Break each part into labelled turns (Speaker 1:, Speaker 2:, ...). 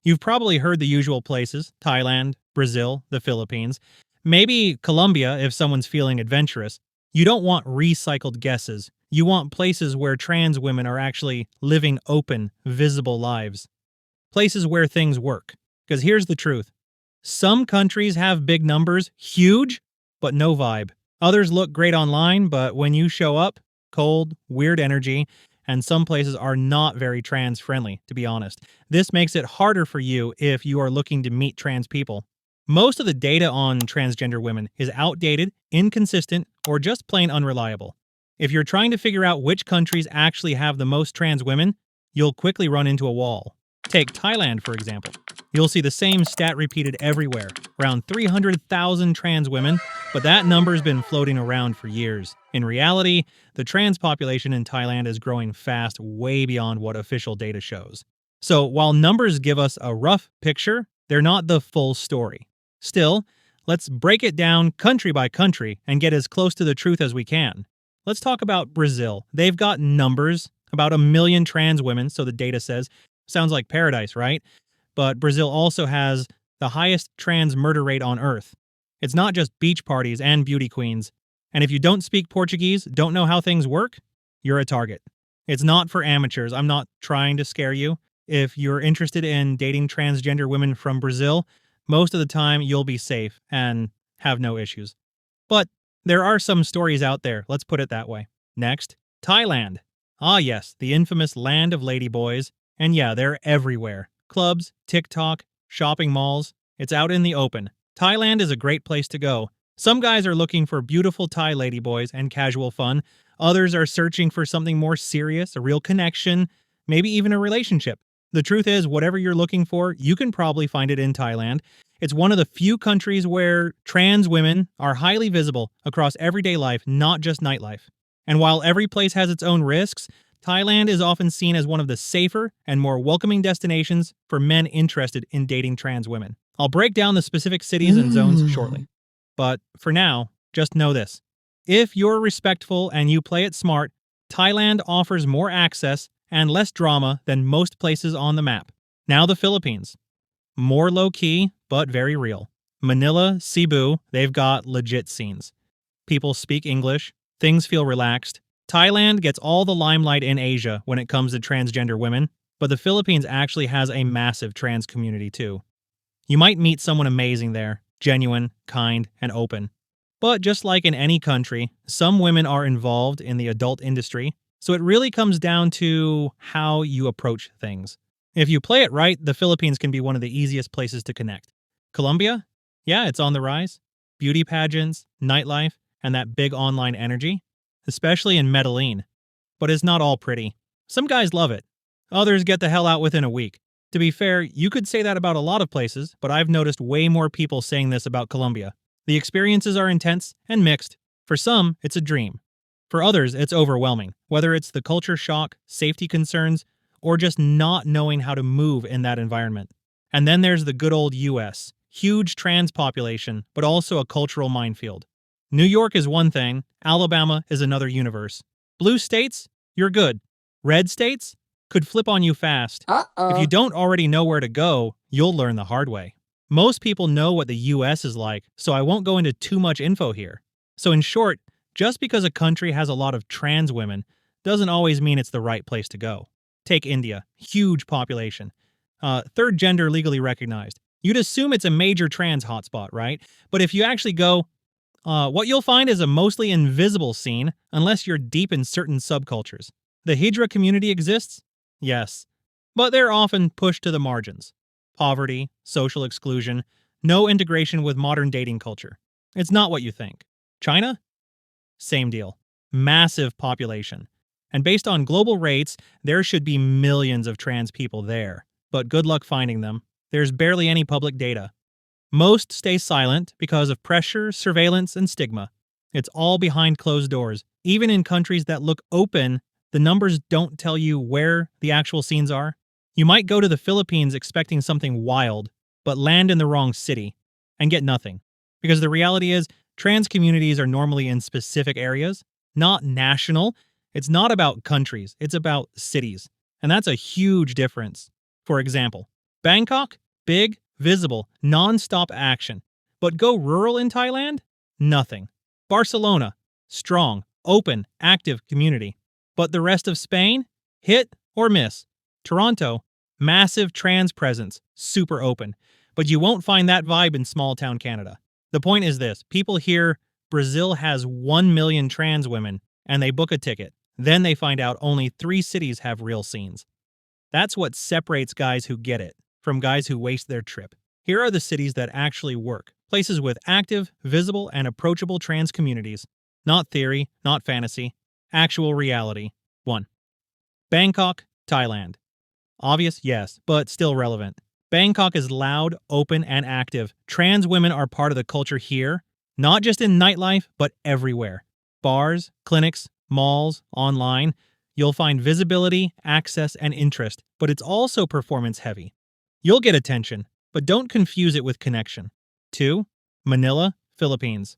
Speaker 1: You've probably heard the usual places: Thailand, Brazil, the Philippines, maybe Colombia if someone's feeling adventurous. You don't want recycled guesses. You want places where trans women are actually living open, visible lives. Places where things work. Because here's the truth: some countries have big numbers, huge, but no vibe. Others look great online, but when you show up, cold, weird energy, and some places are not very trans friendly, to be honest. This makes it harder for you if you are looking to meet trans people. Most of the data on transgender women is outdated, inconsistent, or just plain unreliable. If you're trying to figure out which countries actually have the most trans women, you'll quickly run into a wall. Take Thailand, for example. You'll see the same stat repeated everywhere, around 300,000 trans women, but that number's been floating around for years. In reality, the trans population in Thailand is growing fast, way beyond what official data shows. So while numbers give us a rough picture, they're not the full story. Still, let's break it down country by country and get as close to the truth as we can. Let's talk about Brazil. They've got numbers, about 1 million trans women, so the data says. Sounds like paradise, right? But Brazil also has the highest trans murder rate on Earth. It's not just beach parties and beauty queens. And if you don't speak Portuguese, don't know how things work, you're a target. It's not for amateurs. I'm not trying to scare you. If you're interested in dating transgender women from Brazil, most of the time you'll be safe and have no issues. But there are some stories out there, let's put it that way. Next, Thailand. Ah yes, the infamous land of ladyboys. And yeah, they're everywhere. Clubs, TikTok, shopping malls. It's out in the open. Thailand is a great place to go. Some guys are looking for beautiful Thai ladyboys and casual fun. Others are searching for something more serious, a real connection, maybe even a relationship. The truth is, whatever you're looking for, you can probably find it in Thailand. It's one of the few countries where trans women are highly visible across everyday life, not just nightlife. And while every place has its own risks, Thailand is often seen as one of the safer and more welcoming destinations for men interested in dating trans women. I'll break down the specific cities and zones shortly. But for now, just know this. If you're respectful and you play it smart, Thailand offers more access and less drama than most places on the map. Now the Philippines. More low-key, but very real. Manila, Cebu, they've got legit scenes. People speak English, things feel relaxed. Thailand gets all the limelight in Asia when it comes to transgender women, but the Philippines actually has a massive trans community too. You might meet someone amazing there, genuine, kind, and open. But just like in any country, some women are involved in the adult industry, so it really comes down to how you approach things. If you play it right, the Philippines can be one of the easiest places to connect. Colombia? Yeah, it's on the rise. Beauty pageants, nightlife, and that big online energy. Especially in Medellin. But it's not all pretty. Some guys love it. Others get the hell out within a week. To be fair, you could say that about a lot of places, but I've noticed way more people saying this about Colombia. The experiences are intense and mixed. For some, it's a dream. For others, it's overwhelming, whether it's the culture shock, safety concerns, or just not knowing how to move in that environment. And then there's the good old US. Huge trans population, but also a cultural minefield. New York is one thing, Alabama is another universe. Blue states, you're good. Red states could flip on you fast. If you don't already know where to go, you'll learn the hard way. Most people know what the US is like, so I won't go into too much info here. So in short, just because a country has a lot of trans women doesn't always mean it's the right place to go. Take India, huge population. Third gender legally recognized. You'd assume it's a major trans hotspot, right? But if you actually go, what you'll find is a mostly invisible scene unless you're deep in certain subcultures. The Hijra community exists? Yes. But they're often pushed to the margins. Poverty, social exclusion, no integration with modern dating culture. It's not what you think. China? Same deal. Massive population. And based on global rates, there should be millions of trans people there. But good luck finding them. There's barely any public data. Most stay silent because of pressure, surveillance, and stigma. It's all behind closed doors. Even in countries that look open, the numbers don't tell you where the actual scenes are. You might go to the Philippines expecting something wild, but land in the wrong city and get nothing. Because the reality is, trans communities are normally in specific areas, not national. It's not about countries, it's about cities. And that's a huge difference. For example, Bangkok? Big, visible, non-stop action. But go rural in Thailand? Nothing. Barcelona? Strong, open, active community. But the rest of Spain? Hit or miss. Toronto? Massive trans presence, super open. But you won't find that vibe in small town Canada. The point is this: people hear Brazil has 1 million trans women and they book a ticket. Then they find out only 3 cities have real scenes. That's what separates guys who get it from guys who waste their trip. Here are the cities that actually work, places with active, visible, and approachable trans communities. Not theory, not fantasy, actual reality. 1. Bangkok, Thailand. Obvious, yes, but still relevant. Bangkok is loud, open, and active. Trans women are part of the culture here, not just in nightlife, but everywhere. Bars, clinics, malls, online. You'll find visibility, access, and interest, but it's also performance heavy. You'll get attention, but don't confuse it with connection. 2. Manila, Philippines.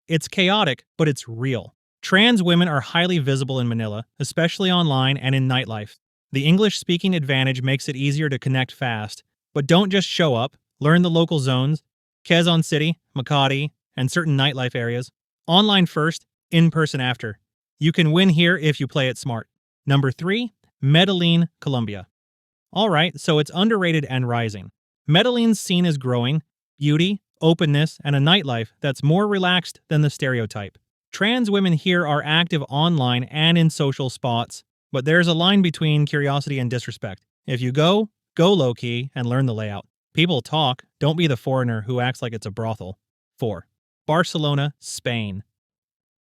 Speaker 1: It's chaotic, but it's real. Trans women are highly visible in Manila, especially online and in nightlife. The English-speaking advantage makes it easier to connect fast, but don't just show up. Learn the local zones, Quezon City, Makati, and certain nightlife areas. Online first, in-person after. You can win here if you play it smart. Number 3, Medellin, Colombia. Alright, so it's underrated and rising. Medellin's scene is growing, beauty, openness, and a nightlife that's more relaxed than the stereotype. Trans women here are active online and in social spots, but there's a line between curiosity and disrespect. If you go low-key and learn the layout. People talk, don't be the foreigner who acts like it's a brothel. 4. Barcelona, Spain.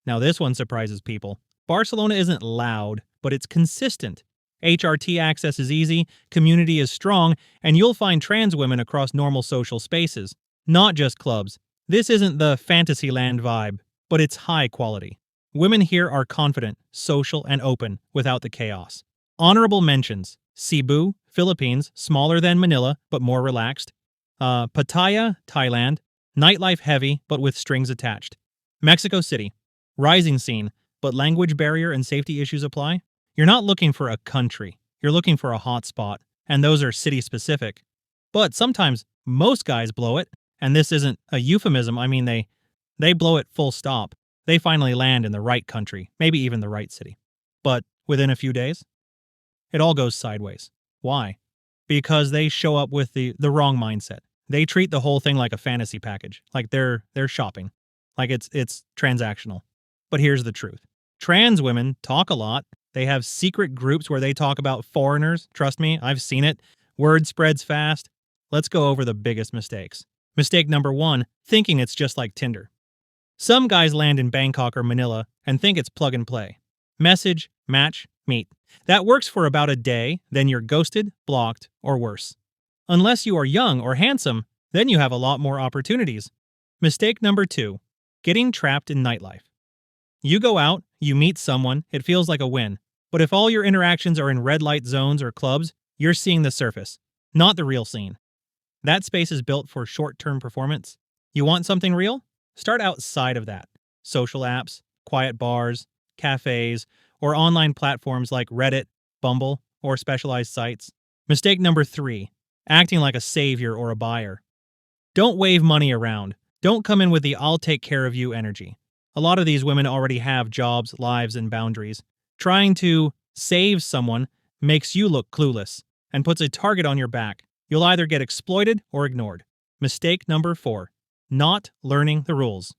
Speaker 1: Now this one surprises people. Barcelona isn't loud, but it's consistent. HRT access is easy, community is strong, and you'll find trans women across normal social spaces, not just clubs. This isn't the Fantasyland vibe, but it's high quality. Women here are confident, social, and open without the chaos. Honorable mentions: Cebu, Philippines, smaller than Manila, but more relaxed. Pattaya, Thailand, nightlife heavy, but with strings attached. Mexico City, rising scene, but language barrier and safety issues apply. You're not looking for a country, you're looking for a hot spot, and those are city-specific. But sometimes most guys blow it, and this isn't a euphemism, I mean they blow it full stop. They finally land in the right country, maybe even the right city. But within a few days, it all goes sideways. Why? Because they show up with the wrong mindset. They treat the whole thing like a fantasy package, like they're shopping, like it's transactional. But here's the truth. Trans women talk a lot. They have secret groups where they talk about foreigners. Trust me, I've seen it. Word spreads fast. Let's go over the biggest mistakes. Mistake number 1, thinking it's just like Tinder. Some guys land in Bangkok or Manila and think it's plug and play. Message, match, meet. That works for about a day, then you're ghosted, blocked, or worse. Unless you are young or handsome, then you have a lot more opportunities. Mistake number 2, getting trapped in nightlife. You go out, you meet someone, it feels like a win. But if all your interactions are in red light zones or clubs, you're seeing the surface, not the real scene. That space is built for short-term performance. You want something real? Start outside of that. Social apps, quiet bars, cafes, or online platforms like Reddit, Bumble, or specialized sites. Mistake number 3, acting like a savior or a buyer. Don't wave money around. Don't come in with the "I'll take care of you" energy. A lot of these women already have jobs, lives, and boundaries. Trying to save someone makes you look clueless and puts a target on your back. You'll either get exploited or ignored. Mistake number 4, not learning the rules.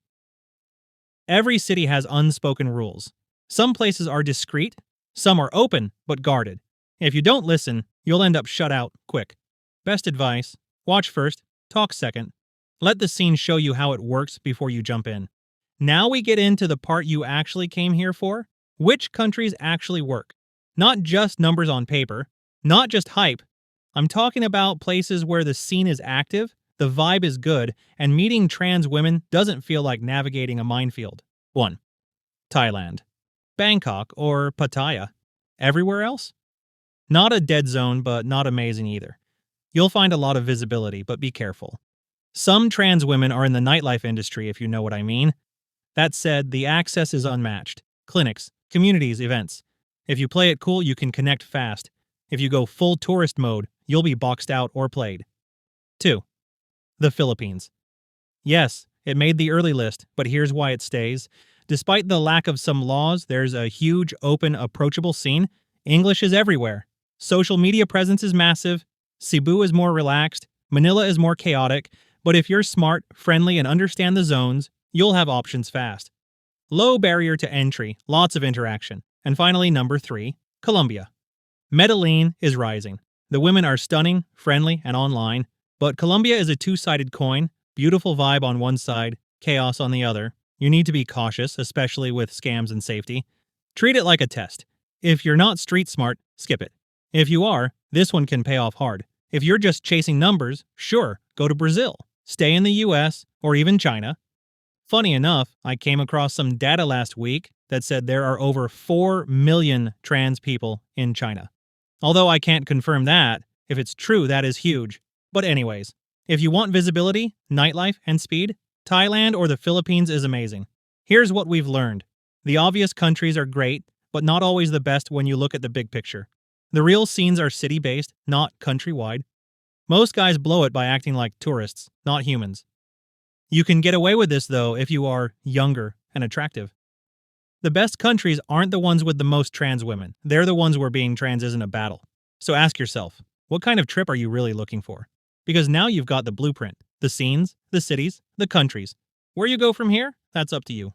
Speaker 1: Every city has unspoken rules. Some places are discreet, some are open but guarded. If you don't listen, you'll end up shut out quick. Best advice: watch first, talk second. Let the scene show you how it works before you jump in. Now we get into the part you actually came here for. Which countries actually work? Not just numbers on paper, not just hype. I'm talking about places where the scene is active, the vibe is good, and meeting trans women doesn't feel like navigating a minefield. 1. Thailand. Bangkok or Pattaya. Everywhere else? Not a dead zone, but not amazing either. You'll find a lot of visibility, but be careful. Some trans women are in the nightlife industry, if you know what I mean. That said, the access is unmatched. Clinics, communities, events. If you play it cool, you can connect fast. If you go full tourist mode, you'll be boxed out or played. 2. The Philippines. Yes, it made the early list, but here's why it stays. Despite the lack of some laws, there's a huge, open, approachable scene. English is everywhere. Social media presence is massive. Cebu is more relaxed. Manila is more chaotic. But if you're smart, friendly, and understand the zones, you'll have options fast. Low barrier to entry, lots of interaction. And finally, number 3, Colombia. Medellin is rising. The women are stunning, friendly, and online. But Colombia is a two-sided coin. Beautiful vibe on one side, chaos on the other. You need to be cautious, especially with scams and safety. Treat it like a test. If you're not street smart, skip it. If you are, this one can pay off hard. If you're just chasing numbers, sure, go to Brazil. Stay in the US or even China. Funny enough, I came across some data last week that said there are over 4 million trans people in China. Although I can't confirm that, if it's true, that is huge. But anyways, if you want visibility, nightlife, and speed, Thailand or the Philippines is amazing. Here's what we've learned. The obvious countries are great, but not always the best when you look at the big picture. The real scenes are city-based, not countrywide. Most guys blow it by acting like tourists, not humans. You can get away with this, though, if you are younger and attractive. The best countries aren't the ones with the most trans women. They're the ones where being trans isn't a battle. So ask yourself, what kind of trip are you really looking for? Because now you've got the blueprint, the scenes, the cities, the countries. Where you go from here, that's up to you.